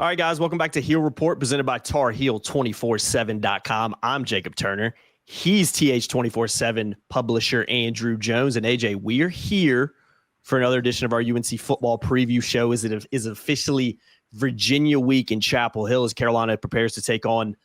All right, guys, welcome back to Heel Report presented by TarHeel247.com. I'm Jacob Turner. He's TH247 publisher Andrew Jones. And AJ, we're here for another edition of our UNC football preview show as it is officially Virginia week in Chapel Hill as Carolina prepares to take on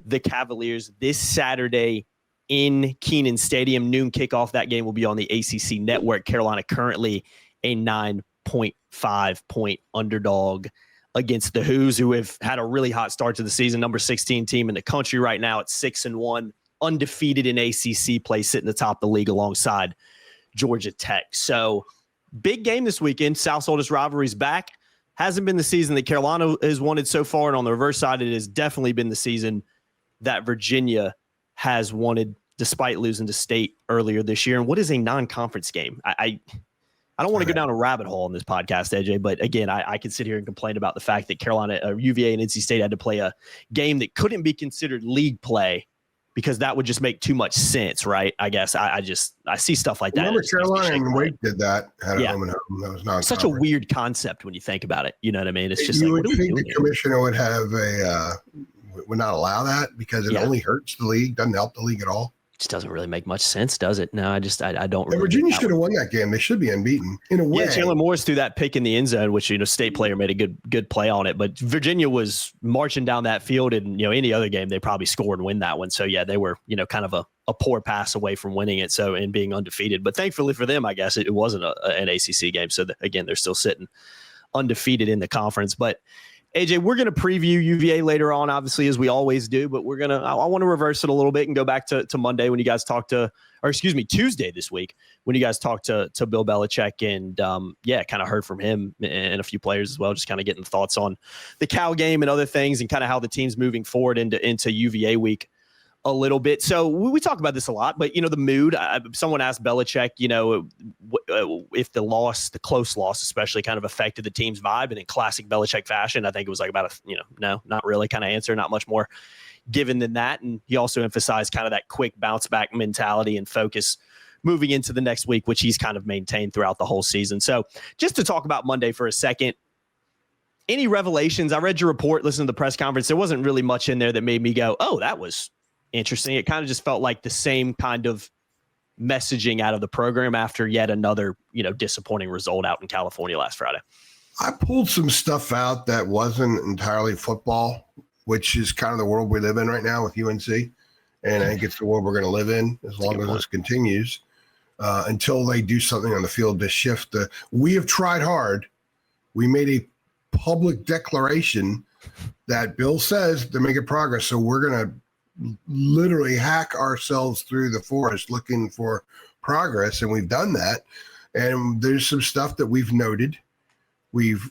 the Cavaliers this Saturday in Kenan Stadium. Noon kickoff. That game will be on the ACC network. Carolina currently a 9.5-point underdog against the Hoos, who have had a really hot start to the season. Number 16 team in the country right now at 6-1, undefeated in ACC play, sitting atop the league alongside Georgia Tech. So big game this weekend. South's oldest rivalry's back. Hasn't been the season that Carolina has wanted so far, and on the reverse side, it has definitely been the season that Virginia has wanted, despite losing to State earlier this year. And what is a non-conference game? I don't want to go down a rabbit hole on this podcast, AJ, but again, I could sit here and complain about the fact that Carolina, UVA and NC State had to play a game that couldn't be considered league play because that would just make too much sense, right? I guess I see stuff like that. Remember Carolina and Wake did that. Had a home and home. That was not such a weird concept when you think about it. You know what I mean? It's just you would think the commissioner would have would not allow that because it only hurts the league, doesn't help the league at all. Just doesn't really make much sense, does it? No, I don't. Really Virginia should have won that game. They should be unbeaten in a way. Yeah, Chandler Morris threw that pick in the end zone, which State player made a good play on it. But Virginia was marching down that field, and any other game they probably score and win that one. So yeah, they were kind of a poor pass away from winning it. So and being undefeated, but thankfully for them, I guess it wasn't an ACC game. So again, they're still sitting undefeated in the conference, but. AJ, we're going to preview UVA later on, obviously, as we always do, but I want to reverse it a little bit and go back to Monday when you guys talked Tuesday this week when you guys talked to Bill Belichick and, kind of heard from him and a few players as well, just kind of getting thoughts on the Cal game and other things and kind of how the team's moving forward into UVA week a little bit. So we talk about this a lot, but the mood, someone asked Belichick, if the close loss especially kind of affected the team's vibe, and in classic Belichick fashion, I think it was like about no, not really kind of answer, not much more given than that. And he also emphasized kind of that quick bounce back mentality and focus moving into the next week, which he's kind of maintained throughout the whole season. So just to talk about Monday for a second, any revelations? I read your report, listened to the press conference. There wasn't really much in there that made me go, oh, that was interesting. It kind of just felt like the same kind of messaging out of the program after yet another, disappointing result out in California last Friday. I pulled some stuff out that wasn't entirely football, which is kind of the world we live in right now with UNC. And I think it's the world we're going to live in as long as this continues until they do something on the field to shift. We have tried hard. We made a public declaration that Bill says they're making progress. So we're going to literally hack ourselves through the forest looking for progress, and we've done that. And there's some stuff that we've noted. We've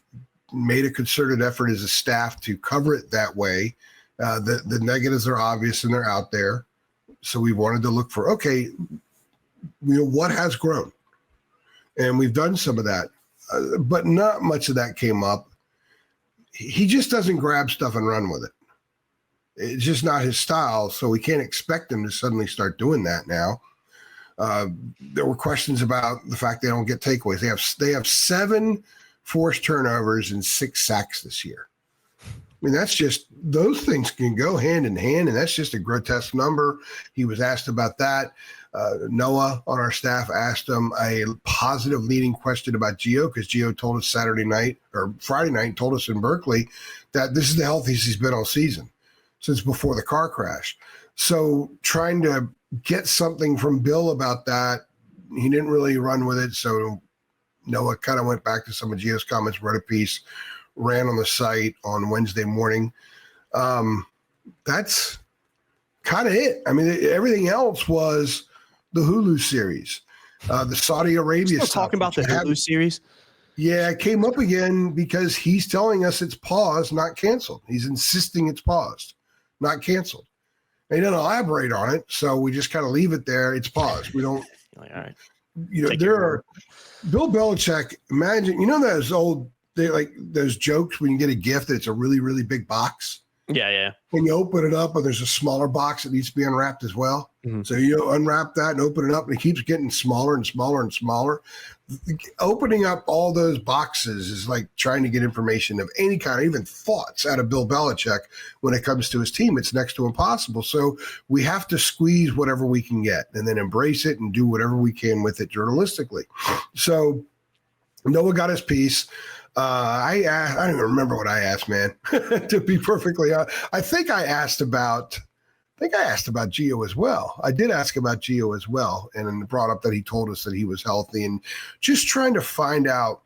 made a concerted effort as a staff to cover it that way. The negatives are obvious and they're out there. So we wanted to look for, what has grown? And we've done some of that, but not much of that came up. He just doesn't grab stuff and run with it. It's just not his style, so we can't expect him to suddenly start doing that now. There were questions about the fact they don't get takeaways. They have 7 forced turnovers and 6 sacks this year. I mean, that's just – those things can go hand in hand, and that's just a grotesque number. He was asked about that. Noah on our staff asked him a positive leading question about Gio because Gio told us Friday night, told us in Berkeley that this is the healthiest he's been all season since before the car crash. So trying to get something from Bill about that, he didn't really run with it. So Noah kind of went back to some of Gio's comments, wrote a piece, ran on the site on Wednesday morning. That's kind of it. I mean, everything else was the Hulu series, the Saudi Arabia stuff. Talking about the Hulu series? Yeah, it came up again because he's telling us it's paused, not canceled. He's insisting it's paused, not canceled. They don't elaborate on it, so we just kind of leave it there. It's paused. We don't. All right. There are Bill Belichick. Imagine, those old those jokes when you get a gift that it's a really, really big box. Yeah. When you open it up, and there's a smaller box that needs to be unwrapped as well. Mhm. So you unwrap that and open it up, and it keeps getting smaller and smaller and smaller. Opening up all those boxes is like trying to get information of any kind, even thoughts out of Bill Belichick when it comes to his team. It's next to impossible. So we have to squeeze whatever we can get and then embrace it and do whatever we can with it journalistically. So Noah got his piece. I don't even remember what I asked, man, to be perfectly honest. I think I asked about Gio as well. I did ask about Gio as well, and brought up that he told us that he was healthy, and just trying to find out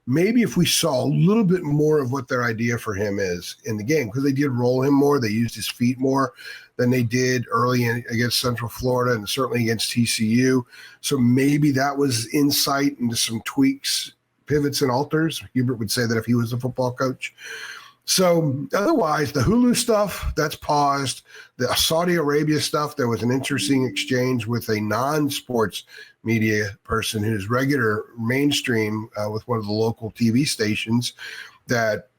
maybe if we saw a little bit more of what their idea for him is in the game, because they did roll him more. They used his feet more than they did early against Central Florida and certainly against TCU. So maybe that was insight into some tweaks, pivots, and alters. Hubert would say that if he was a football coach. So otherwise, the Hulu stuff, that's paused. The Saudi Arabia stuff, there was an interesting exchange with a non-sports media person who's regular mainstream with one of the local TV stations that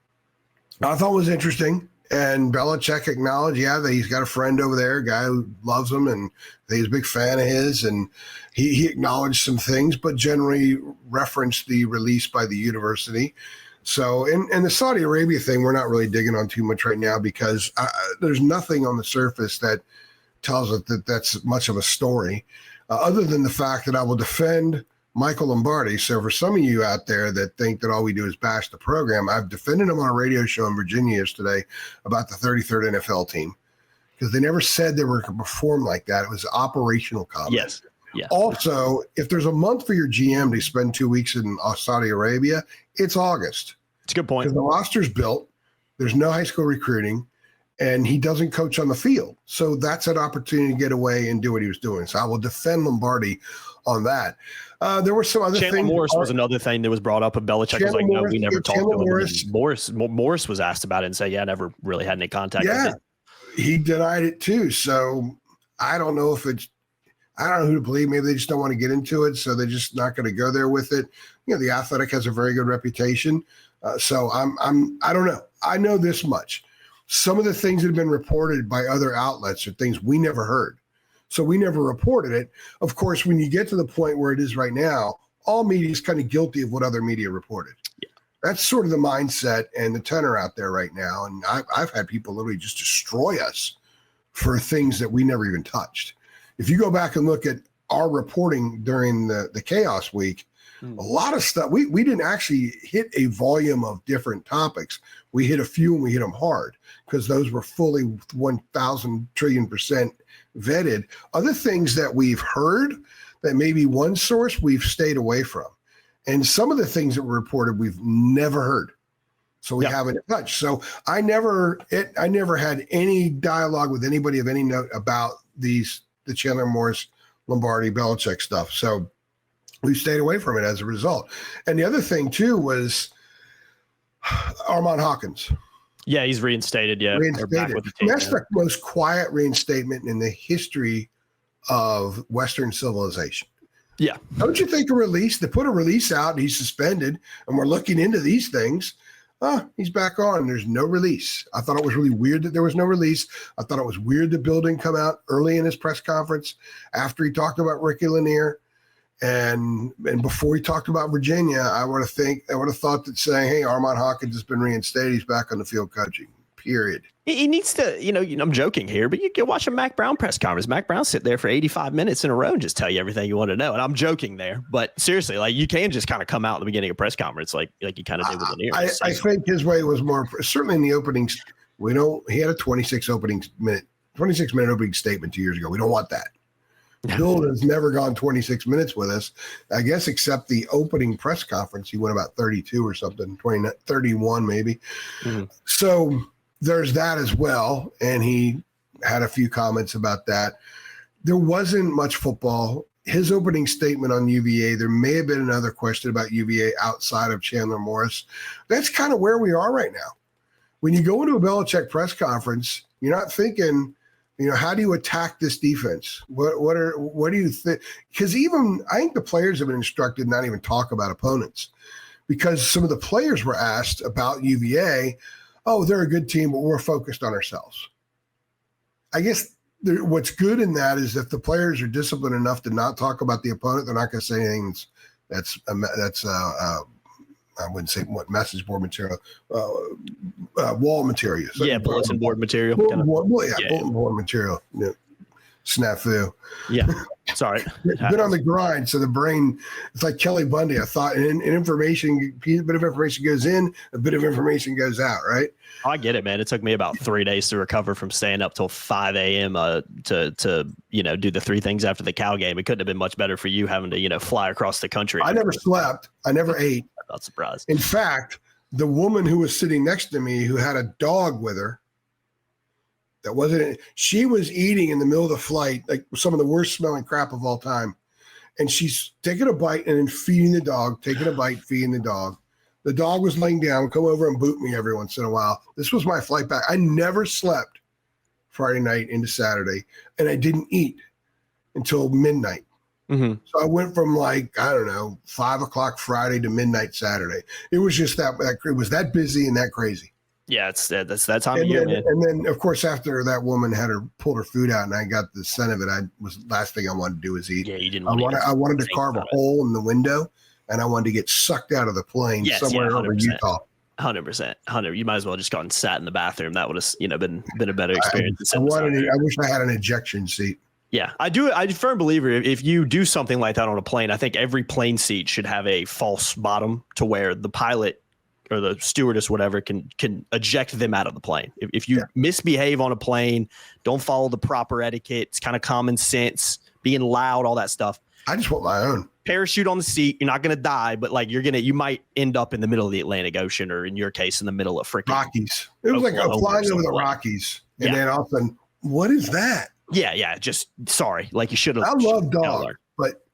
I thought was interesting. And Belichick acknowledged, that he's got a friend over there, a guy who loves him, and he's a big fan of his. And he acknowledged some things, but generally referenced the release by the university. So, and the Saudi Arabia thing, we're not really digging on too much right now because there's nothing on the surface that tells us that that's much of a story, other than the fact that I will defend Michael Lombardi. So for some of you out there that think that all we do is bash the program, I've defended him on a radio show in Virginia yesterday about the 33rd NFL team because they never said they were going to perform like that. It was operational comment. Yes. Yeah. Also, if there's a month for your GM to spend 2 weeks in Saudi Arabia, it's August. It's a good point. Because the roster's built, there's no high school recruiting, and he doesn't coach on the field. So that's an opportunity to get away and do what he was doing. So I will defend Lombardi on that. There were some other Chandler things. Morris was another thing that was brought up, and Belichick was like, no, we never talked to him. Morris was asked about it and said, I never really had any contact with it. He denied it too. So I don't know who to believe. Maybe they just don't want to get into it, so they're just not going to go there with it. The Athletic has a very good reputation. So I don't know. I know this much. Some of the things that have been reported by other outlets are things we never heard. So we never reported it. Of course, when you get to the point where it is right now, all media is kind of guilty of what other media reported. Yeah. That's sort of the mindset and the tenor out there right now. And I've had people literally just destroy us for things that we never even touched. If you go back and look at our reporting during the chaos week, a lot of stuff, we didn't actually hit a volume of different topics. We hit a few and we hit them hard because those were fully 1,000 trillion% vetted. Other things that we've heard that maybe one source we've stayed away from. And some of the things that were reported we've never heard. So we haven't touched. So I never had any dialogue with anybody of any note about the Chandler Morris, Lombardi, Belichick stuff. So we stayed away from it as a result. And the other thing too was Armand Hawkins. Yeah, he's reinstated. Yeah, reinstated. That's the most quiet reinstatement in the history of Western civilization. Yeah. Don't you think a release? They put a release out and he's suspended, and we're looking into these things. He's back on. There's no release. I thought it was really weird that there was no release. I thought it was weird that Bill didn't come out early in his press conference after he talked about Ricky Lanier. And before he talked about Virginia, I would have thought that saying, hey, Armand Hawkins has been reinstated, he's back on the field coaching, period. He needs to, I'm joking here, but you can watch a Mac Brown press conference. Mac Brown sit there for 85 minutes in a row and just tell you everything you want to know. And I'm joking there, but seriously, like you can just kind of come out at the beginning of press conference like you kind of did with Lanier. I think his way was more, certainly in the openings. He had a 26-minute opening statement 2 years ago. We don't want that. Bill has never gone 26 minutes with us, I guess, except the opening press conference. He went about 32 or something, 31 maybe. Mm-hmm. So there's that as well. And he had a few comments about that. There wasn't much football. His opening statement on UVA, there may have been another question about UVA outside of Chandler Morris. That's kind of where we are right now. When you go into a Belichick press conference, you're not thinking, how do you attack this defense? What do you think? Because I think the players have been instructed not even talk about opponents, because some of the players were asked about UVA oh, they're a good team, but we're focused on ourselves. I guess what's good in that is if the players are disciplined enough to not talk about the opponent, they're not going to say anything that's I wouldn't say what message board material, wall material. Yeah, bulletin board material. Bulletin board material. Yeah. Snafu. Yeah, sorry. Been on the grind, so the brain, it's like Kelly Bundy. I thought a bit of information goes in, a bit of information goes out, right? Oh, I get it, man. It took me about 3 days to recover from staying up till 5 a.m. To do the 3 things after the Cal game. It couldn't have been much better for you having to fly across the country. I never slept. I never ate. I'm not surprised. In fact, the woman who was sitting next to me, who had a dog with her, she was eating in the middle of the flight, like some of the worst smelling crap of all time. And she's taking a bite and then feeding the dog, taking a bite, feeding the dog. The dog was laying down, come over and boot me every once in a while. This was my flight back. I never slept Friday night into Saturday, and I didn't eat until midnight. Mm-hmm. So I went from 5 o'clock Friday to midnight Saturday. It was just that it was that busy and that crazy. Yeah, that's that time of year, man. And then, of course, after that woman pulled her food out and I got the scent of it, last thing I wanted to do was eat. Yeah, you didn't. I wanted to carve a hole in the window, and I wanted to get sucked out of the plane somewhere over Utah. 100%. You might as well just gone and sat in the bathroom. That would have been a better experience. I wish I had an ejection seat. Yeah, I do. I'm a firm believer. If you do something like that on a plane, I think every plane seat should have a false bottom to where the pilot or the stewardess, whatever, can eject them out of the plane. If you misbehave on a plane, don't follow the proper etiquette, it's kind of common sense, being loud, all that stuff. I just want my own parachute on the seat. You're not going to die, but you might end up in the middle of the Atlantic Ocean, or in your case, in the middle of freaking Rockies. It was like flying over the Rockies. And then all of a sudden, what is that? Yeah. Just sorry. Like you should have. I love dogs, but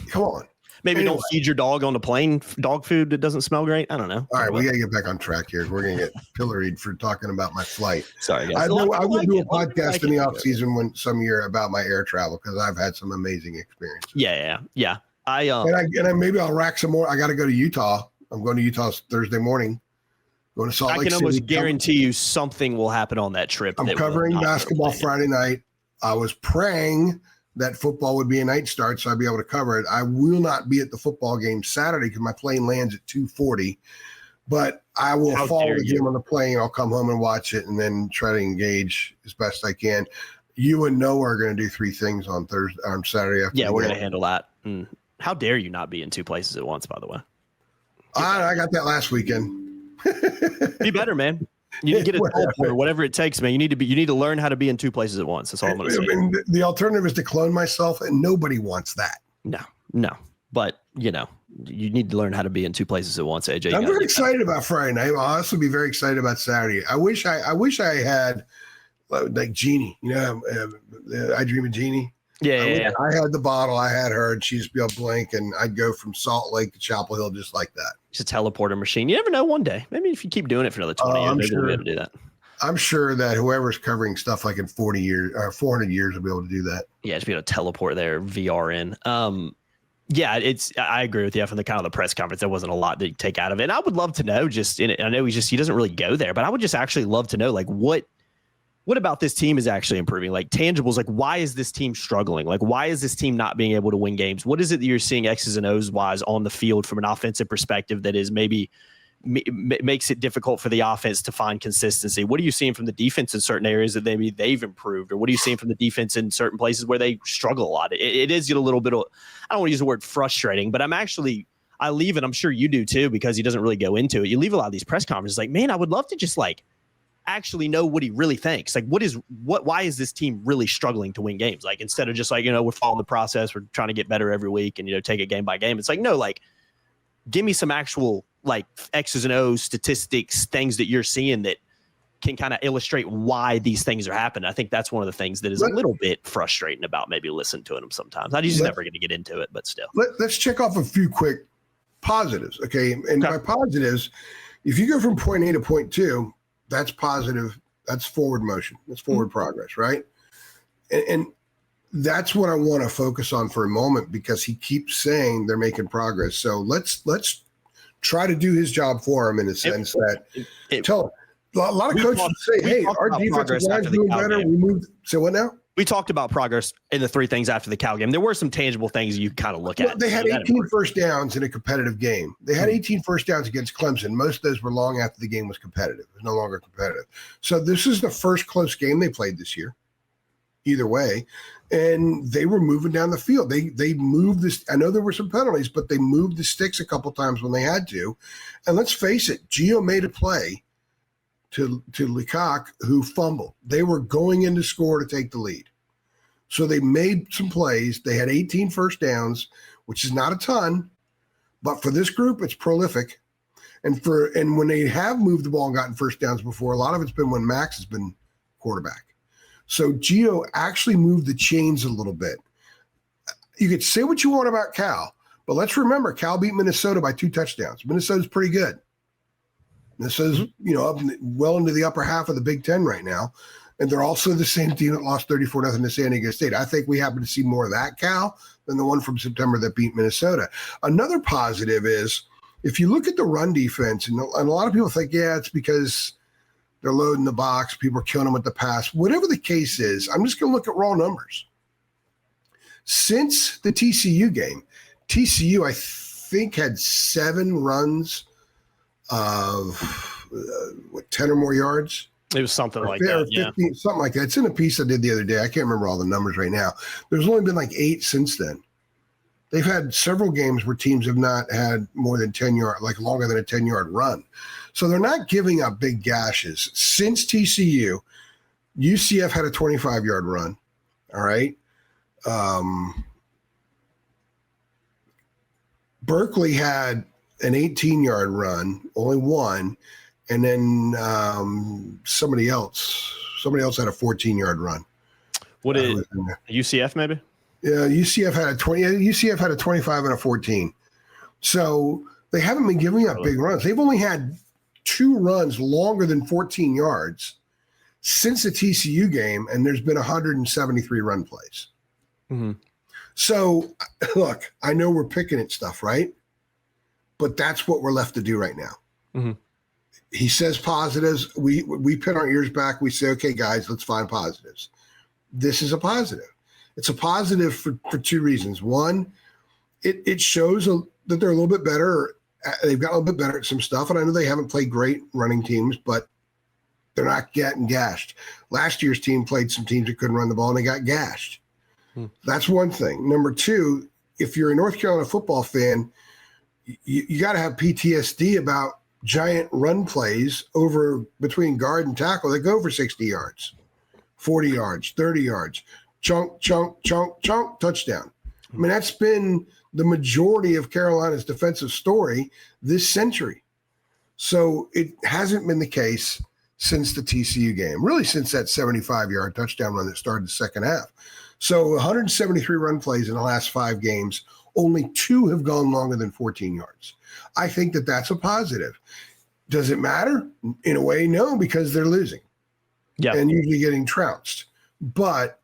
come on. Maybe don't feed your dog on the plane dog food that doesn't smell great. I don't know. All right, we got to get back on track here. We're going to get pilloried for talking about my flight. Sorry, guys. I would do a podcast in the off season some year about my air travel because I've had some amazing experiences. Yeah. Maybe I'll rack some more. I got to go to Utah. I'm going to Utah Thursday morning. Going to Salt Lake City. I can almost guarantee you something will happen on that trip. I'm covering basketball Friday night. I was praying that football would be a night start, so I'd be able to cover it. I will not be at the football game Saturday because my plane lands at 2:40, but I will follow the game on the plane. I'll come home and watch it and then try to engage as best I can. You and Noah are going to do 3 things on Saturday afternoon. Yeah, we're going to handle that. How dare you not be in 2 places at once, by the way? I got that last weekend. Be better, man. You need to get a teleport or whatever it takes, man. You need to learn how to be in 2 places at once. That's all I'm going to say. I mean, the alternative is to clone myself, and nobody wants that. No. But you need to learn how to be in 2 places at once, AJ. I'm very excited about Friday night. I'll also be very excited about Saturday. I wish I had like Jeannie. I Dream of Jeannie. Yeah. I had the bottle. I had her, and she'd just be able to blink, and I'd go from Salt Lake to Chapel Hill just like that. It's a teleporter machine. You never know. One day, maybe if you keep doing it for another 20 years, maybe we'll be able to do that. I'm sure that whoever's covering stuff like in 40 years or 400 years will be able to do that. Yeah, just be able to teleport there, VR in. I agree with you from the kind of the press conference. There wasn't a lot to take out of it. And I would love to know I know he doesn't really go there, but I would just actually love to know what about this team is actually improving? Like tangibles, like why is this team struggling? Like why is this team not being able to win games? What is it that you're seeing X's and O's wise on the field from an offensive perspective that is maybe makes it difficult for the offense to find consistency? What are you seeing from the defense in certain areas that maybe they've improved? Or what are you seeing from the defense in certain places where they struggle a lot? It is a little bit of, I don't want to use the word frustrating, but I leave it, I'm sure you do too, because he doesn't really go into it. You leave a lot of these press conferences like, man, I would love to just actually know what he really thinks. Like why is this team really struggling to win games? Like instead of just we're following the process, we're trying to get better every week and take it game by game. It's give me some actual X's and O's statistics, things that you're seeing that can kind of illustrate why these things are happening. I think that's one of the things that is a little bit frustrating about maybe listening to him sometimes. I'm just never going to get into it, but still. Let's check off a few quick positives. Okay. And by positives, if you go from point A to point 2, that's positive. That's forward motion. That's forward progress, right? And that's what I want to focus on for a moment because he keeps saying they're making progress. So let's try to do his job for him in a sense tell a lot of coaches say, hey, our defensive line's doing better. We moved. So what now? We talked about progress in the 3 things after the Cal game. There were some tangible things you kind of look at. They had 18 first downs in a competitive game. They had 18 first downs against Clemson. Most of those were long after the game was competitive. It was no longer competitive. So this is the first close game they played this year, either way. And they were moving down the field. They moved this. I know there were some penalties, but they moved the sticks a couple times when they had to. And let's face it, Gio made a play to Leacock, who fumbled. They were going in to score to take the lead. So they made some plays. They had 18 first downs, which is not a ton, but for this group, it's prolific. And when they have moved the ball and gotten first downs before, a lot of it's been when Max has been quarterback. So Gio actually moved the chains a little bit. You could say what you want about Cal, but let's remember Cal beat Minnesota by 2 touchdowns. Minnesota's pretty good. Minnesota's, up well into the upper half of the Big Ten right now. And they're also the same team that lost 34-0 to San Diego State. I think we happen to see more of that Cal than the one from September that beat Minnesota. Another positive is if you look at the run defense, and a lot of people think, yeah, it's because they're loading the box, people are killing them with the pass. Whatever the case is, I'm just going to look at raw numbers. Since the TCU game, TCU, I think, had 7 runs of 10 or more yards. It was something like that, 15, something like that. It's in a piece I did the other day. I can't remember all the numbers right now. There's only been like 8 since then. They've had several games where teams have not had more than 10 yards, like longer than a 10-yard run. So they're not giving up big gashes. Since TCU, UCF had a 25-yard run, all right? Berkeley had an 18-yard run, only one, and then somebody else had a 14-yard run. What is UCF maybe? Yeah, UCF had a 20. UCF had a 25 and a 14. So they haven't been giving up big runs. They've only had 2 runs longer than 14 yards since the TCU game, and there's been 173 run plays. Mm-hmm. So look, I know we're picking at stuff, right? But that's what we're left to do right now. Mm-hmm. He says positives. We pin our ears back. We say, okay, guys, let's find positives. This is a positive. It's a positive for 2 reasons. One, it shows that they're a little bit better. They've got a little bit better at some stuff. And I know they haven't played great running teams, but they're not getting gashed. Last year's team played some teams that couldn't run the ball, and they got gashed. That's one thing. Number 2, if you're a North Carolina football fan, you got to have PTSD about giant run plays over between guard and tackle that go for 60 yards, 40 yards, 30 yards, chunk, touchdown. I mean, that's been the majority of Carolina's defensive story this century. So it hasn't been the case since the TCU game, really since that 75-yard touchdown run that started the second half. So 173 run plays in the last 5 games, only 2 have gone longer than 14 yards. I think that that's a positive. Does it matter? In a way, no, because they're losing and usually getting trounced. But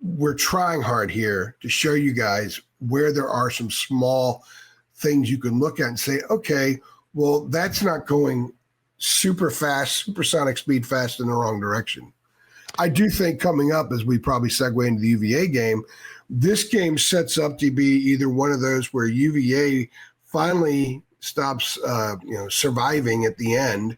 we're trying hard here to show you guys where there are some small things you can look at and say, okay, well, that's not going super fast, supersonic speed fast in the wrong direction. I do think coming up, as we probably segue into the UVA game, this game sets up to be either one of those where UVA finally stops, surviving at the end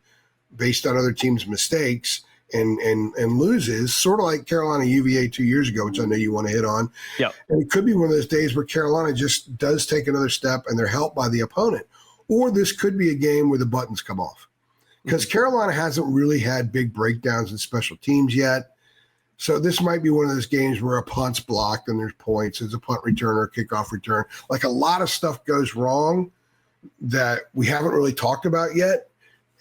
based on other teams' mistakes and loses, sort of like Carolina UVA 2 years ago, which I know you want to hit on. Yeah. And it could be one of those days where Carolina just does take another step and they're helped by the opponent. Or this could be a game where the buttons come off. Because Carolina hasn't really had big breakdowns in special teams yet. So this might be one of those games where a punt's blocked and there's points. There's a punt return or a kickoff return. Like a lot of stuff goes wrong that we haven't really talked about yet.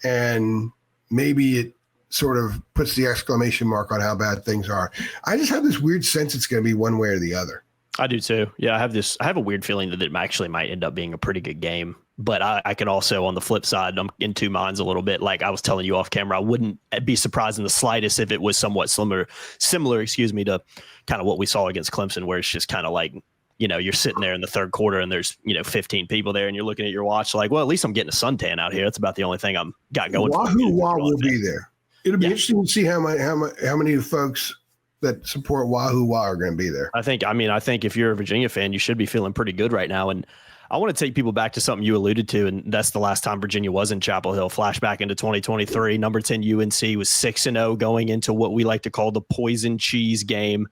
And maybe it sort of puts the exclamation mark on how bad things are. I just have this weird sense it's going to be one way or the other. I do too. Yeah, I have a weird feeling that it actually might end up being a pretty good game. But I can also, on the flip side, I'm in 2 minds a little bit. Like I was telling you off camera, I wouldn't be surprised in the slightest if it was somewhat similar, to kind of what we saw against Clemson, where it's just kind of like you're sitting there in the third quarter and there's, 15 people there and you're looking at your watch like, well, at least I'm getting a suntan out here. That's about the only thing I'm got going. Wahoo will be there. It'll be interesting to see how many folks that support Wahoo are going to be there. I think if you're a Virginia fan, you should be feeling pretty good right now. And I want to take people back to something you alluded to, and that's the last time Virginia was in Chapel Hill. Flashback into 2023, number 10 UNC was 6-0 going into what we like to call the poison cheese game.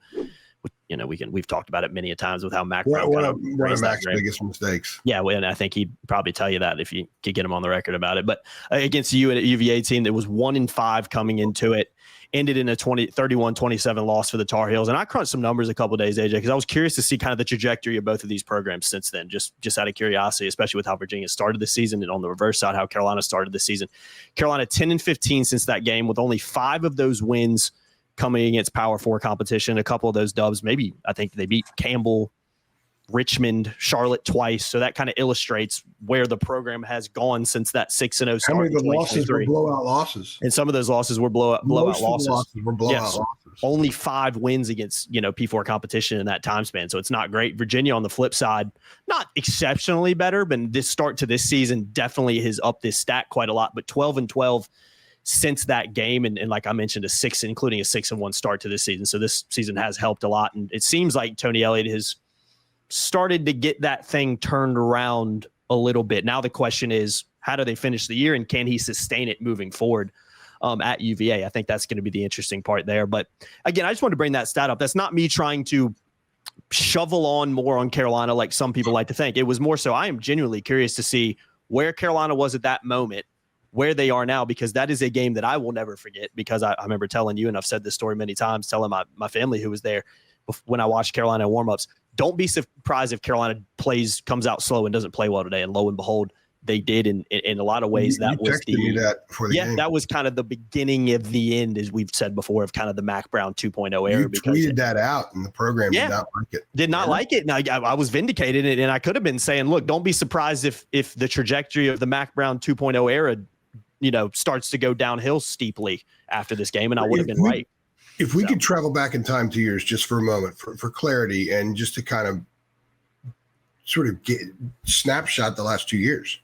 We've talked about it many a times with how Mac Brown one of Mac's biggest mistakes. Yeah, and I think he'd probably tell you that if you could get him on the record about it. But against the UVA team that was 1-5 coming into it, ended in a 31-27 loss for the Tar Heels. And I crunched some numbers a couple of days, AJ, because I was curious to see kind of the trajectory of both of these programs since then, just out of curiosity, especially with how Virginia started the season, and on the reverse side, how Carolina started the season. Carolina 10-15 since that game, with only 5 of those wins coming against Power 4 competition. A couple of those dubs, maybe I think they beat Campbell, Richmond, Charlotte twice. So that kind of illustrates where the program has gone since that 6-0 start. How many of the losses were blowout losses? And some of those losses were blowout losses. Were blowout losses. Only 5 wins against, P4 competition in that time span. So it's not great. Virginia on the flip side, not exceptionally better, but this start to this season definitely has upped this stat quite a lot. But 12-12 since that game. And like I mentioned, including a 6-1 start to this season. So this season has helped a lot. And it seems like Tony Elliott has started to get that thing turned around a little bit. Now the question is, how do they finish the year, and can he sustain it moving forward at UVA? I think that's going to be the interesting part there. But again, I just wanted to bring that stat up. That's not me trying to shovel on more on Carolina like some people like to think. It was more so I am genuinely curious to see where Carolina was at that moment, where they are now, because that is a game that I will never forget, because I remember telling you, and I've said this story many times, telling my family who was there when I watched Carolina warmups, don't be surprised if Carolina comes out slow and doesn't play well today. And lo and behold, they did in a lot of ways. That was me that before the game. That was kind of the beginning of the end, as we've said before, of kind of the Mac Brown 2.0 era. You tweeted that out, and the program did not like it. Did not like it. And I was vindicated, and I could have been saying, look, don't be surprised if the trajectory of the Mac Brown 2.0 era, starts to go downhill steeply after this game, and I would have been right. If we could travel back in time 2 years just for a moment, for clarity, and just to kind of sort of get snapshot the last 2 years,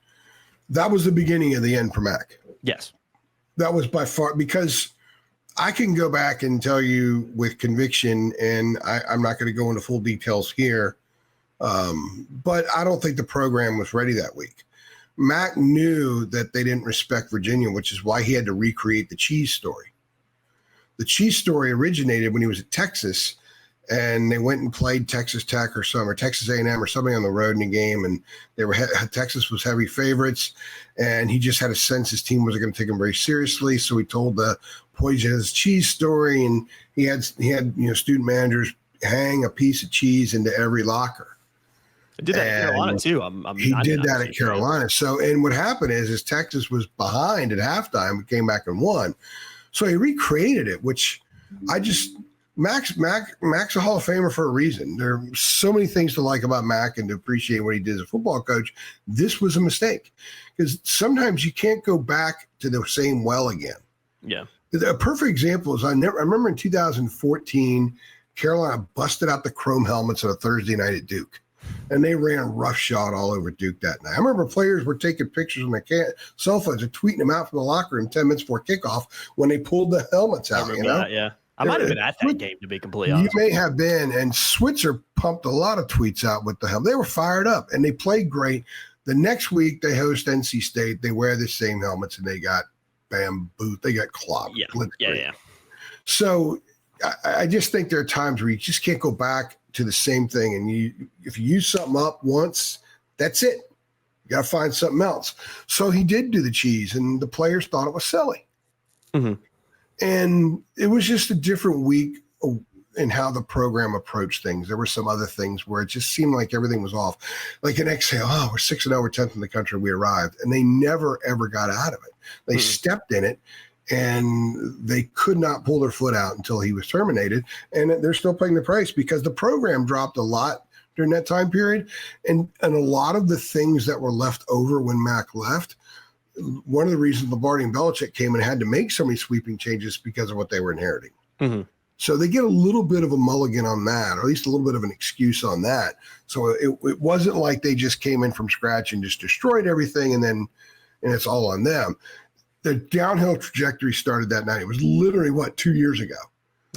that was the beginning of the end for Mac. Yes. That was by far, because I can go back and tell you with conviction, and I'm not going to go into full details here, but I don't think the program was ready that week. Mac knew that they didn't respect Virginia, which is why he had to recreate the cheese story. The cheese story originated when he was at Texas, and they went and played Texas Tech or Texas A&M or something on the road in a game, and Texas was heavy favorites, and he just had a sense his team wasn't going to take him very seriously. So he told the poisonous cheese story, and he had student managers hang a piece of cheese into every locker. I did that at Carolina too. He did that at Carolina. So, and what happened is Texas was behind at halftime, but came back and won. So he recreated it, which Mac's a Hall of Famer for a reason. There are so many things to like about Mac and to appreciate what he did as a football coach. This was a mistake, because sometimes you can't go back to the same well again. Yeah. A perfect example is I remember in 2014, Carolina busted out the chrome helmets on a Thursday night at Duke, and they ran roughshod all over Duke that night. I remember players were taking pictures on their cell phones and tweeting them out from the locker room 10 minutes before kickoff when they pulled the helmets out. Yeah. I might have been at that game, to be completely honest. You may have been, and Switzer pumped a lot of tweets out with the helmet. They were fired up, and they played great. The next week, they host NC State. They wear the same helmets, and they got bamboo. They got clobbed. Yeah. So I just think there are times where you just can't go back to the same thing. And if you use something up once, that's it. You got to find something else. So he did do the cheese, and the players thought it was silly. Mm-hmm. And it was just a different week in how the program approached things. There were some other things where it just seemed like everything was off. Like an exhale, we're 6-0, we're 10th in the country, we arrived. And they never, ever got out of it. They stepped in it, and they could not pull their foot out until he was terminated. And they're still paying the price, because the program dropped a lot during that time period. And a lot of the things that were left over when Mac left, one of the reasons Lombardi and Belichick came and had to make so many sweeping changes because of what they were inheriting. Mm-hmm. So they get a little bit of a mulligan on that, or at least a little bit of an excuse on that. So it wasn't like they just came in from scratch and just destroyed everything and it's all on them. The downhill trajectory started that night. It was literally, 2 years ago?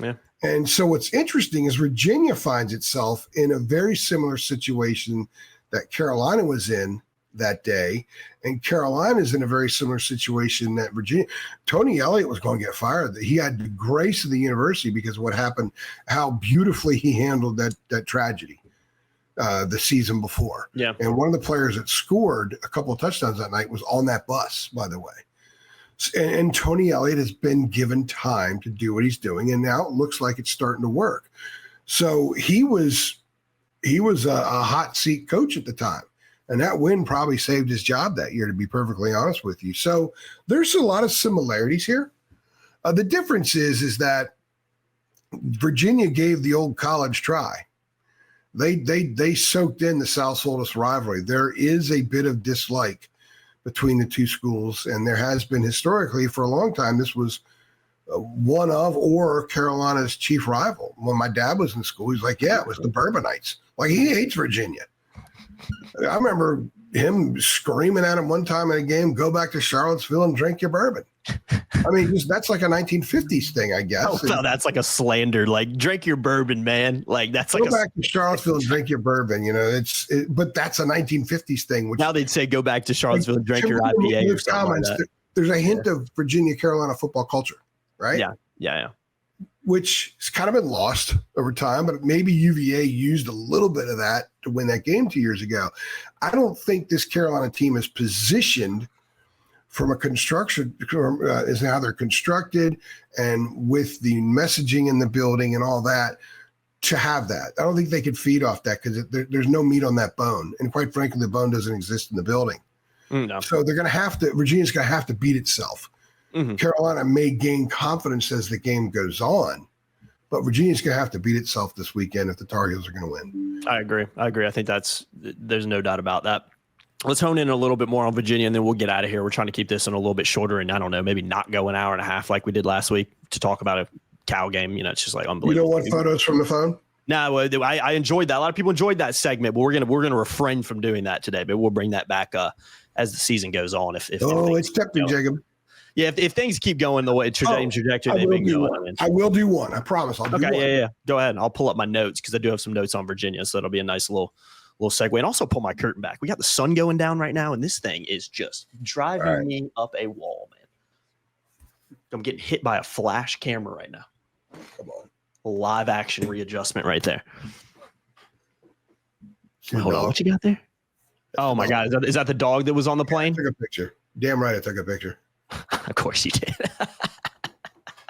Yeah. And so what's interesting is Virginia finds itself in a very similar situation that Carolina was in that day. And Carolina is in a very similar situation that Virginia. Tony Elliott was going to get fired. He had the grace of the university because of what happened, how beautifully he handled that tragedy the season before. Yeah. And one of the players that scored a couple of touchdowns that night was on that bus, by the way. And Tony Elliott has been given time to do what he's doing, and now it looks like it's starting to work. So he was a hot seat coach at the time, and that win probably saved his job that year, to be perfectly honest with you. So there's a lot of similarities here. The difference is that Virginia gave the old college try. They soaked in the South Solstice rivalry. There is a bit of dislike between the two schools, and there has been historically for a long time. This was one of or Carolina's chief rival. When my dad was in school, he's like, yeah, it was the Bourbonites. Like, he hates Virginia. I remember him screaming at him one time in a game, go back to Charlottesville and drink your bourbon. I mean, that's like a 1950s thing, I guess. Oh, no, that's like a slander. Like, drink your bourbon, man. Like, that's like go back to Charlottesville and drink your bourbon. But that's a 1950s thing. Which, now they'd say go back to Charlottesville and drink your IPA or something like that. There's a hint of Virginia Carolina football culture, right? Yeah. Which has kind of been lost over time, but maybe UVA used a little bit of that to win that game 2 years ago. I don't think this Carolina team is positioned from a construction is how they're constructed and with the messaging in the building and all that to have that. I don't think they could feed off that because there's no meat on that bone. And quite frankly, the bone doesn't exist in the building. No. So Virginia's going to have to beat itself. Mm-hmm. Carolina may gain confidence as the game goes on, but Virginia's going to have to beat itself this weekend if the Tar Heels are going to win. I agree. I think there's no doubt about that. Let's hone in a little bit more on Virginia, and then we'll get out of here. We're trying to keep this in a little bit shorter, and I don't know, maybe not go an hour and a half like we did last week to talk about a Cal game. It's just like unbelievable. You don't want photos from the phone? No, I enjoyed that. A lot of people enjoyed that segment, but we're gonna refrain from doing that today. But we'll bring that back as the season goes on. If it's tempting, Jacob. Yeah, if things keep going the way trajectory they've been going. I will do one. I promise. I'll do one. Yeah. Go ahead. I'll pull up my notes because I do have some notes on Virginia, so it'll be a nice little segue. And also pull my curtain back. We got the sun going down right now, and this thing is just driving me up a wall, man. I'm getting hit by a flash camera right now. Come on. Live action readjustment right there. Hold on. What you got there? Oh, my God. Is that the dog that was on the plane? I took a picture. Damn right I took a picture. Of course you did.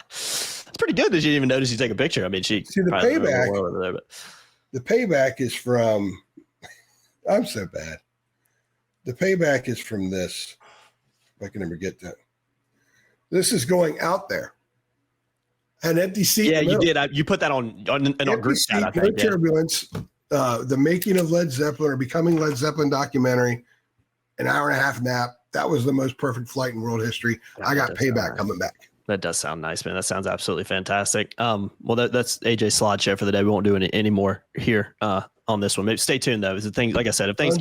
That's pretty good that you didn't even notice you take a picture. I mean, see the payback. The payback is from. I'm so bad. The payback is from this. If I can ever get that. This is going out there. An empty seat. Yeah, you did. You put that on our group chat. I think. No turbulence. The making of Led Zeppelin or becoming Led Zeppelin documentary. An hour and a half nap. That was the most perfect flight in world history. I got payback coming back. That does sound nice, man. That sounds absolutely fantastic. Well, that's AJ's slideshow for the day. We won't do any more here on this one. Maybe stay tuned though. Like I said, if things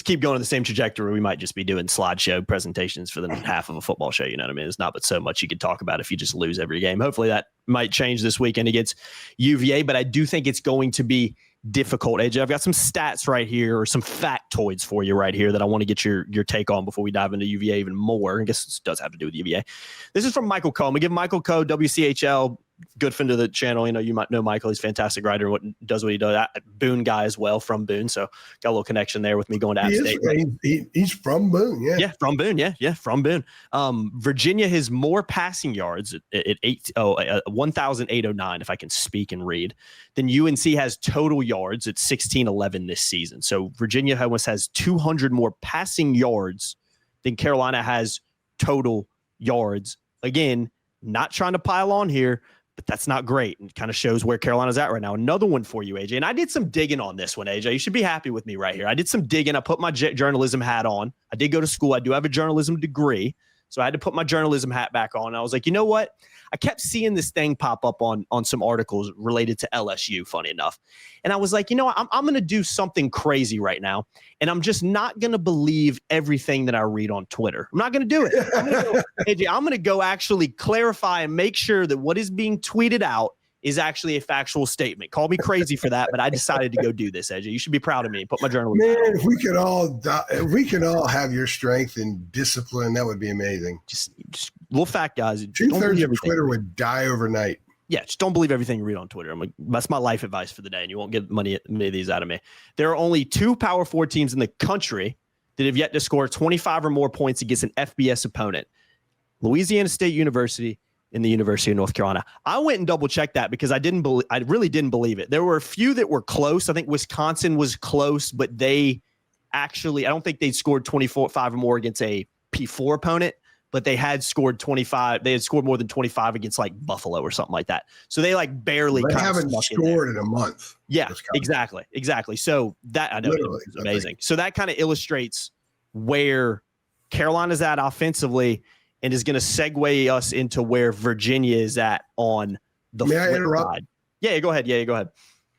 keep going in the same trajectory, we might just be doing slideshow presentations for the half of a football show. You know what I mean? There's not but so much you could talk about if you just lose every game. Hopefully that might change this weekend against UVA, but I do think it's going to be difficult. AJ, I've got some stats right here, or some factoids for you right here that I want to get your take on before we dive into UVA even more. I guess this does have to do with UVA. This is from Michael Coe. I'm gonna give Michael Coe, WCHL, good friend of the channel. You might know Michael. He's a fantastic writer. Does what he does. Boone guy as well, from Boone. So got a little connection there with me going to App State. He's from Boone. Yeah. Yeah, from Boone. Yeah, from Boone. Virginia has more passing yards at 1,809, if I can speak and read, than UNC has total yards at 1,611 this season. So Virginia almost has 200 more passing yards than Carolina has total yards. Again, not trying to pile on here, but that's not great, and kind of shows where Carolina's at right now. Another one for you, AJ. And I did some digging on this one, AJ. You should be happy with me right here. I did some digging. I put my journalism hat on. I did go to school. I do have a journalism degree. So I had to put my journalism hat back on. I was like, you know what? I kept seeing this thing pop up on some articles related to LSU, funny enough. And I was like, you know what? I'm going to do something crazy right now. And I'm just not going to believe everything that I read on Twitter. I'm not going to do it. I'm going to go actually clarify and make sure that what is being tweeted out is actually a factual statement. Call me crazy for that, but I decided to go do this, AJ. You should be proud of me. Put my journalism. Man, if we could all have your strength and discipline, that would be amazing. Just little fact, guys. 2/3 of Twitter would die overnight. Yeah, just don't believe everything you read on Twitter. That's my life advice for the day, and you won't get many of these out of me. There are only 2 Power 4 teams in the country that have yet to score 25 or more points against an FBS opponent. Louisiana State University and the University of North Carolina. I went and double checked that because I really didn't believe it. There were a few that were close. I think Wisconsin was close, but I don't think they scored 25 or more against a P4 opponent, but they had scored 25. They had scored more than 25 against like Buffalo or something like that. So they like barely. They haven't scored in a month. Yeah, exactly. So that I know it's amazing. So that kind of illustrates where Carolina's at offensively, and is going to segue us into where Virginia is at on the flip side. Yeah, go ahead. Yeah, go ahead.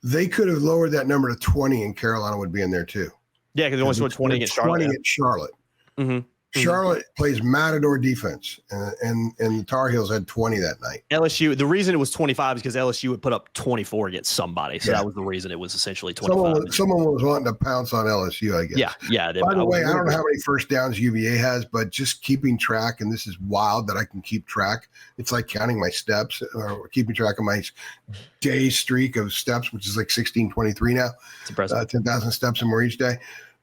They could have lowered that number to 20, and Carolina would be in there too. Yeah, because they only scored 20 against Charlotte. 20 at Charlotte. Mm-hmm. Charlotte plays matador defense, and the Tar Heels had 20 that night. LSU, the reason it was 25 is because LSU would put up 24 against somebody. So that was the reason it was essentially 25. Someone was wanting to pounce on LSU, I guess. Yeah. By the way, I don't know how many first downs UVA has, but just keeping track, and this is wild that I can keep track. It's like counting my steps or keeping track of my day streak of steps, which is like 1623 now. It's impressive. 10,000 steps or more each day.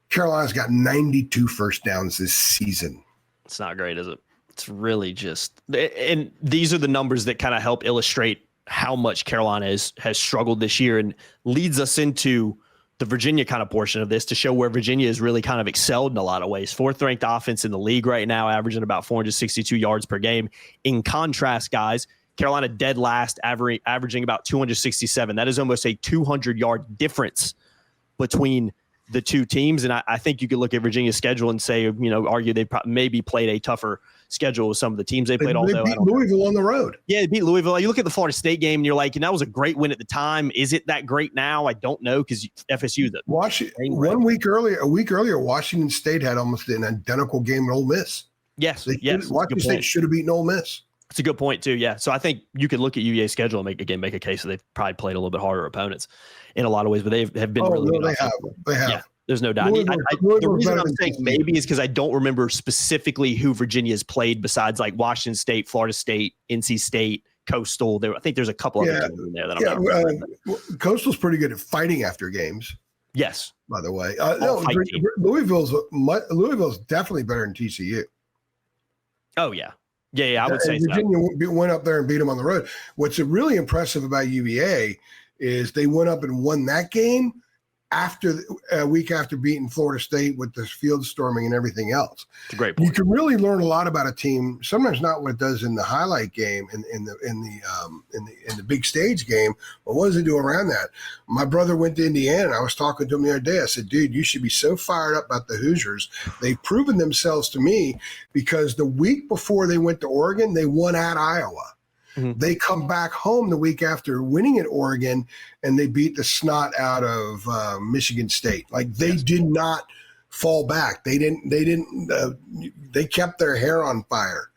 Carolina's got 92 first downs this season. It's not great, is it? It's really just, and these are the numbers that kind of help illustrate how much Carolina has struggled this year, and leads us into the Virginia kind of portion of this to show where Virginia has really kind of excelled in a lot of ways. 4th ranked offense in the league right now, averaging about 462 yards per game. In contrast, guys, Carolina dead last, averaging about 267. That is almost a 200-yard difference between the two teams. And I think you could look at Virginia's schedule and say, argue they maybe played a tougher schedule with some of the teams they played. They beat Louisville on the road. Yeah, they beat Louisville. You look at the Florida State game and you're like, and that was a great win at the time. Is it that great now? I don't know, because FSU that a week earlier, Washington State had almost an identical game with Ole Miss. Yes. Washington State should have beaten Ole Miss. It's a good point too. Yeah. So I think you could look at UVA's schedule and make a case that they've probably played a little bit harder opponents in a lot of ways, but they have been really good. They have. Yeah, there's no doubt. The reason I'm saying maybe is because I don't remember specifically who Virginia's played besides like Washington State, Florida State, NC State, Coastal. I think there's a couple other teams in there that I'm not remembering. Coastal's pretty good at fighting after games. Yes. By the way, Louisville's definitely better than TCU. Oh yeah. Yeah, I would say Virginia went up there and beat them on the road. What's really impressive about UVA is they went up and won that game after a week after beating Florida State with the field storming and everything else. It's a great point. You can really learn a lot about a team. Sometimes not what it does in the highlight game in the big stage game, but what does it do around that? My brother went to Indiana, and I was talking to him the other day. I said, dude, you should be so fired up about the Hoosiers. They've proven themselves to me, because the week before they went to Oregon, they won at Iowa. Mm-hmm. They come back home the week after winning at Oregon, and they beat the snot out of Michigan State. Like, they did not fall back. They kept their hair on fire.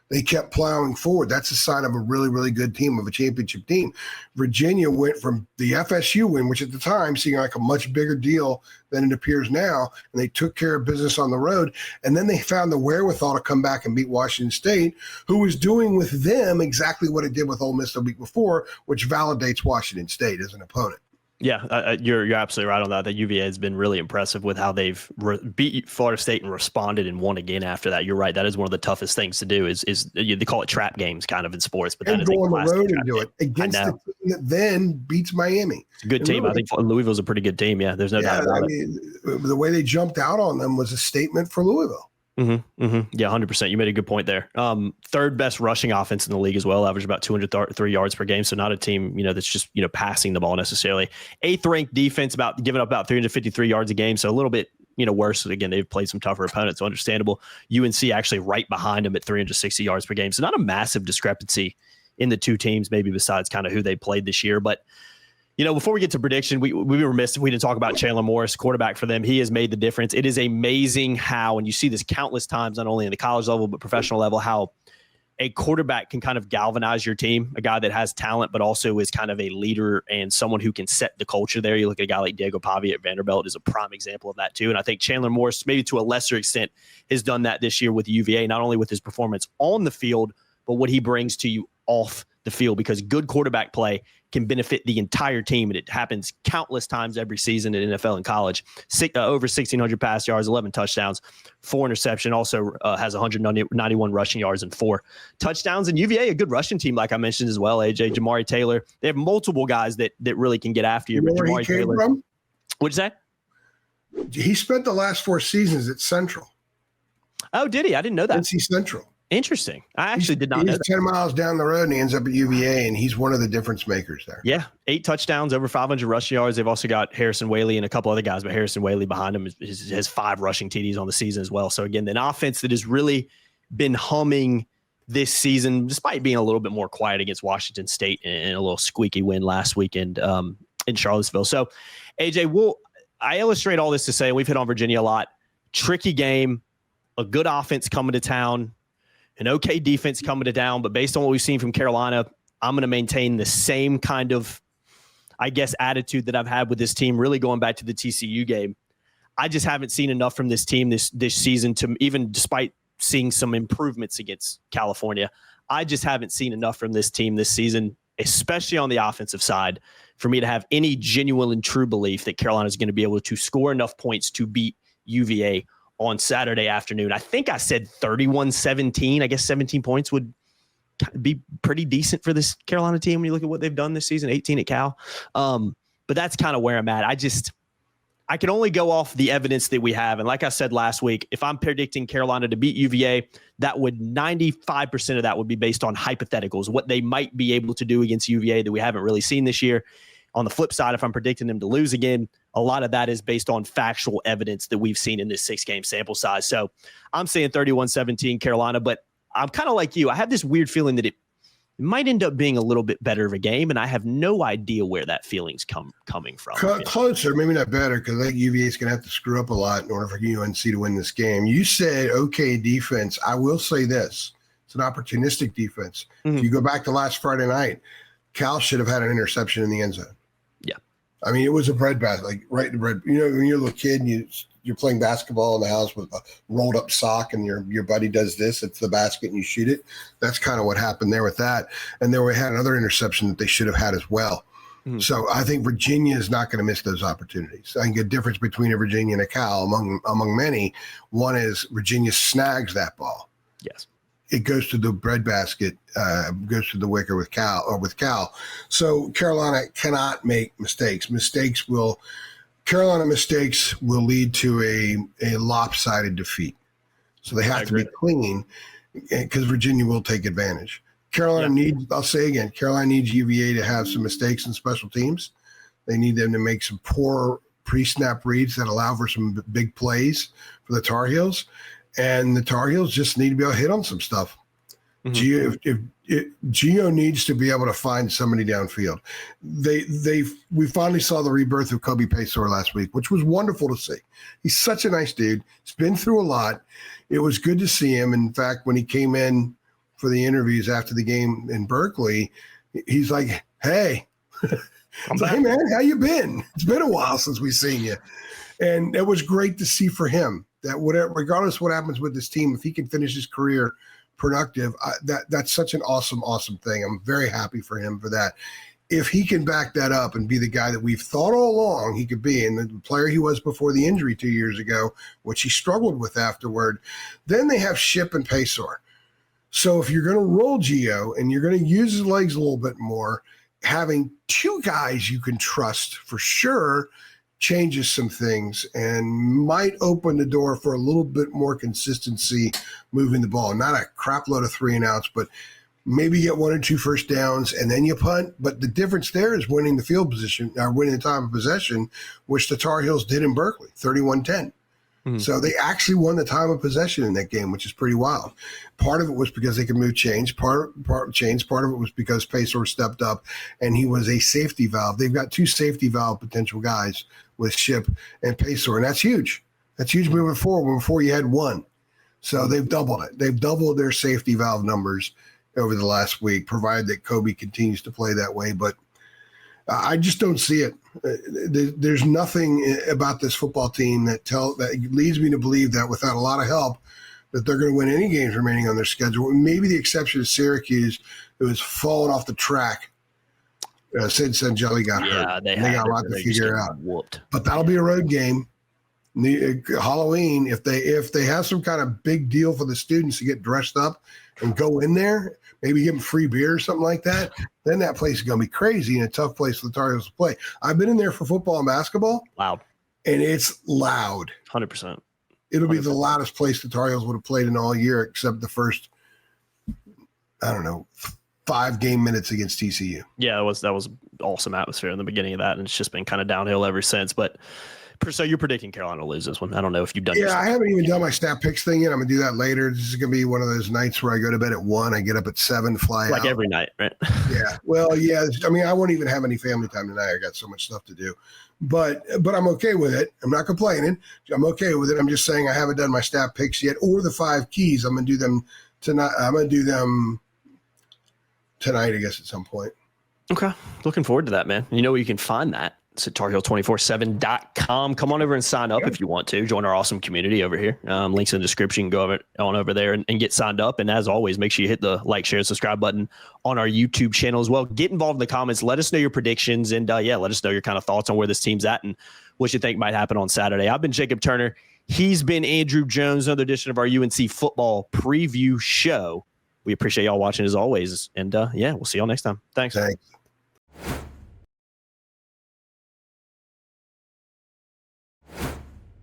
They kept plowing forward. That's a sign of a really, really good team, of a championship team. Virginia went from the FSU win, which at the time seemed like a much bigger deal than it appears now, and they took care of business on the road. And then they found the wherewithal to come back and beat Washington State, who was doing with them exactly what it did with Ole Miss the week before, which validates Washington State as an opponent. Yeah, you're absolutely right on that. The UVA has been really impressive with how they've beat Florida State and responded and won again after that. You're right. That is one of the toughest things to do. Is they call it trap games kind of in sports, but that is go on the road and do it against the team that then beats Miami. It's a good team. I think Louisville's a pretty good team. Yeah, there's no doubt about it. The way they jumped out on them was a statement for Louisville. Mm-hmm, mm-hmm. Yeah, 100%. You made a good point there. Third best rushing offense in the league as well, average about 203 yards per game. So not a team, that's just, passing the ball necessarily. 8th ranked defense, giving up about 353 yards a game. So a little bit, worse. Again, they've played some tougher opponents, so understandable. UNC actually right behind them at 360 yards per game. So not a massive discrepancy in the two teams, maybe besides kind of who they played this year. But, before we get to prediction, we were remiss if we didn't talk about Chandler Morris, quarterback for them. He has made the difference. It is amazing how, and you see this countless times, not only in the college level, but professional level, how a quarterback can kind of galvanize your team, a guy that has talent, but also is kind of a leader and someone who can set the culture there. You look at a guy like Diego Pavia at Vanderbilt is a prime example of that too. And I think Chandler Morris, maybe to a lesser extent, has done that this year with UVA, not only with his performance on the field, but what he brings to you off the field, because good quarterback play can benefit the entire team. And it happens countless times every season in NFL and college. Over 1,600 pass yards, 11 touchdowns, 4 interception, also has 191 rushing yards and 4 touchdowns. And UVA, a good rushing team, like I mentioned as well, AJ, Jamari Taylor. They have multiple guys that really can get after you. But Jamari where he came Taylor, from? What'd you say? He spent the last 4 seasons at Central. Oh, did he? I didn't know that. NC Central. Interesting. I actually did not know that. He's 10 miles down the road and he ends up at UVA, and he's one of the difference makers there. Yeah, 8 touchdowns, over 500 rushing yards. They've also got Harrison Whaley and a couple other guys, but Harrison Whaley behind him has 5 rushing TDs on the season as well. So again, an offense that has really been humming this season, despite being a little bit more quiet against Washington State and a little squeaky win last weekend in Charlottesville. So AJ, I illustrate all this to say, and we've hit on Virginia a lot, tricky game, a good offense coming to town, an okay defense coming to town, but based on what we've seen from Carolina, I'm going to maintain the same kind of, attitude that I've had with this team, really going back to the TCU game. I just haven't seen enough from this team this season to, even despite seeing some improvements against California, I just haven't seen enough from this team this season, especially on the offensive side, for me to have any genuine and true belief that Carolina is going to be able to score enough points to beat UVA on Saturday afternoon. I think I said 31-17. I guess 17 points would be pretty decent for this Carolina team when you look at what they've done this season, 18 at Cal. But that's kind of where I'm at. I can only go off the evidence that we have. And like I said last week, if I'm predicting Carolina to beat UVA, that would 95% of that would be based on hypotheticals, what they might be able to do against UVA that we haven't really seen this year. On the flip side, if I'm predicting them to lose again, a lot of that is based on factual evidence that we've seen in this 6-game sample size. So I'm saying 31-17 Carolina, but I'm kind of like you. I have this weird feeling that it might end up being a little bit better of a game, and I have no idea where that feeling's coming from. Closer, maybe not better, because I think UVA is going to have to screw up a lot in order for UNC to win this game. You said okay defense. I will say this. It's an opportunistic defense. Mm-hmm. If you go back to last Friday night, Cal should have had an interception in the end zone. Yeah. I mean, it was a bread basket, like right in the bread. You know, when you're a little kid and you're playing basketball in the house with a rolled up sock and your buddy does this, it's the basket and you shoot it. That's kind of what happened there with that. And then we had another interception that they should have had as well. Mm-hmm. So I think Virginia is not going to miss those opportunities. I think a difference between a Virginia and a Cal among many, one is Virginia snags that ball. Yes. It goes to the breadbasket, goes to the wicker with Cal. So Carolina cannot make mistakes. Carolina mistakes will lead to a lopsided defeat. So they have to be clean, because Virginia will take advantage. Carolina needs UVA to have some mistakes in special teams. They need them to make some poor pre-snap reads that allow for some big plays for the Tar Heels. And the Tar Heels just need to be able to hit on some stuff. Mm-hmm. Gio needs to be able to find somebody downfield. We finally saw the rebirth of Kobe Paysour last week, which was wonderful to see. He's such a nice dude. He's been through a lot. It was good to see him. In fact, when he came in for the interviews after the game in Berkeley, he's like, "Hey, hey man, how you been? It's been a while since we've seen you." And it was great to see for him that regardless of what happens with this team, if he can finish his career productive, that's such an awesome thing. I'm very happy for him for that. If he can back that up and be the guy that we've thought all along he could be, and the player he was before the injury 2 years ago, which he struggled with afterward, then they have Ship and Paysour. So if you're going to roll Gio and you're going to use his legs a little bit more, having 2 guys you can trust for sure changes some things and might open the door for a little bit more consistency moving the ball. Not a crap load of 3 and outs, but maybe get 1 or 2 first downs and then you punt. But the difference there is winning the field position, or winning the time of possession, which the Tar Heels did in Berkeley, 31-10. So they actually won the time of possession in that game, which is pretty wild. Part of it was because they could move chains. Part of it was because Pacor stepped up and he was a safety valve. They've got 2 safety valve potential guys with Ship and Pacor, and that's huge. That's huge moving forward. When before you had 1. So they've doubled it. They've doubled their safety valve numbers over the last week, provided that Kobe continues to play that way. But I just don't see it. There's nothing about this football team that leads me to believe that without a lot of help, that they're going to win any games remaining on their schedule. Maybe the exception is Syracuse, who has fallen off the track. Sid Sanjelli got hurt. They got a lot to figure out. Whooped. But that'll be a road game. Halloween, if they have some kind of big deal for the students to get dressed up and go in there, maybe give them free beer or something like that, then that place is going to be crazy and a tough place for the Tar Heels to play. I've been in there for football and basketball. Loud. And it's loud. 100%. It'll be the loudest place the Tar Heels would have played in all year, except the first, 5 game minutes against TCU. Yeah, that was awesome atmosphere in the beginning of that, and it's just been kind of downhill ever since. But so you're predicting Carolina to lose this one. I don't know if you've done. Yeah, I haven't even done my stat picks thing yet. I'm gonna do that later. This is gonna be one of those nights where I go to bed at 1, I get up at 7, fly out. Like every night, right? Yeah. Well, yeah. I mean, I won't even have any family time tonight. I got so much stuff to do. But I'm okay with it. I'm not complaining. I'm okay with it. I'm just saying I haven't done my stat picks yet, or the 5 keys. I'm gonna do them tonight. I'm gonna do them tonight, I guess, at some point. Okay. Looking forward to that, man. You know where you can find that? It's at TarHeel247.com. Come on over and sign up if you want to. Join our awesome community over here. Links in the description. Go over there and get signed up. And as always, make sure you hit the like, share, and subscribe button on our YouTube channel as well. Get involved in the comments. Let us know your predictions. And let us know your kind of thoughts on where this team's at and what you think might happen on Saturday. I've been Jacob Turner. He's been Andrew Jones. Another edition of our UNC football preview show. We appreciate y'all watching as always. And we'll see y'all next time. Thanks.